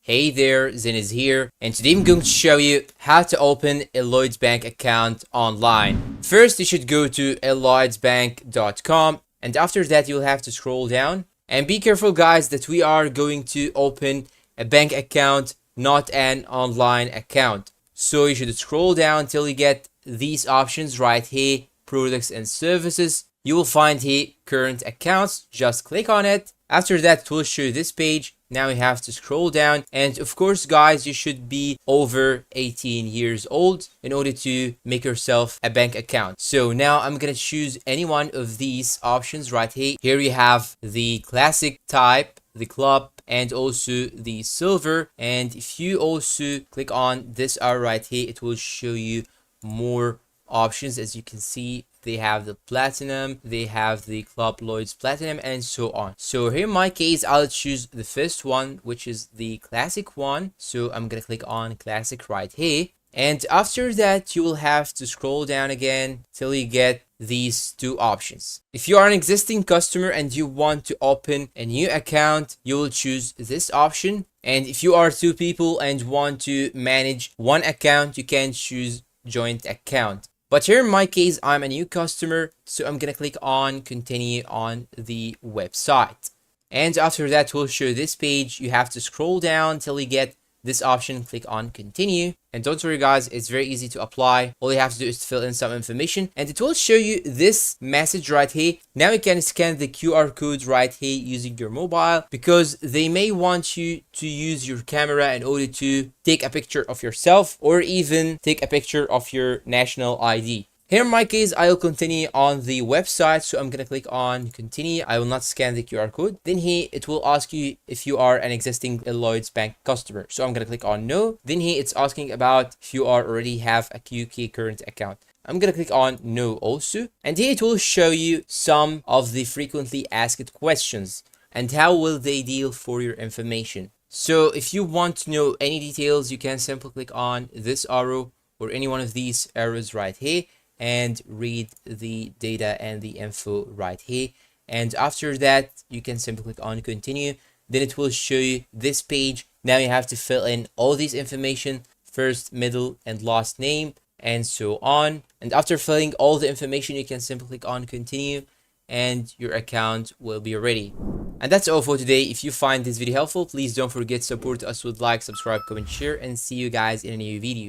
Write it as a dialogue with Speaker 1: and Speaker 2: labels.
Speaker 1: Hey there, Zen is here, and today I'm going to show you how to open a Lloyds Bank account online. First, you should go to lloydsbank.com, and after that you'll have to scroll down. And be careful guys that we are going to open a bank account, not an online account. So you should scroll down till you get these options right here, products and services. You will find here current accounts, just click on it. After that it will show you this page. Now you have to scroll down, and of course guys, you should be over 18 years old in order to make yourself a bank account. So now I'm gonna choose any one of these options right here. Here you have the classic type, the club, and also the silver. And if you also click on this arrow right here, it will show you more options. As you can see, they have the platinum, they have the Club Lloyds Platinum, and so on. So here in my case, I'll choose the first one, which is the classic one. So I'm gonna click on classic right here. And after that, you will have to scroll down again till you get these two options. If you are an existing customer and you want to open a new account, you will choose this option. And if you are two people and want to manage one account, you can choose joint account. But here in my case, I'm a new customer, so I'm gonna click on continue on the website. And after that, we'll show this page. You have to scroll down till you get this option, click on continue. And don't worry guys, it's very easy to apply. All you have to do is to fill in some information and it will show you this message right here. Now you can scan the QR code right here using your mobile, because they may want you to use your camera in order to take a picture of yourself or even take a picture of your national ID. Here in my case, I will continue on the website, so I'm gonna click on continue. I will not scan the QR code. Then here it will ask you if you are an existing Lloyds Bank customer. So I'm gonna click on no. Then here it's asking about if you already have a UK current account. I'm gonna click on no also. And here it will show you some of the frequently asked questions and how will they deal for your information. So if you want to know any details, you can simply click on this arrow or any one of these arrows right here and read the data and the info right here. And after that, you can simply click on continue. Then it will show you this page. Now you have to fill in all these information, first, middle, and last name, and so on. And after filling all the information, you can simply click on continue and your account will be ready. And that's all for today. If you find this video helpful, please don't forget to support us with like, subscribe, comment, share, and see you guys in a new video.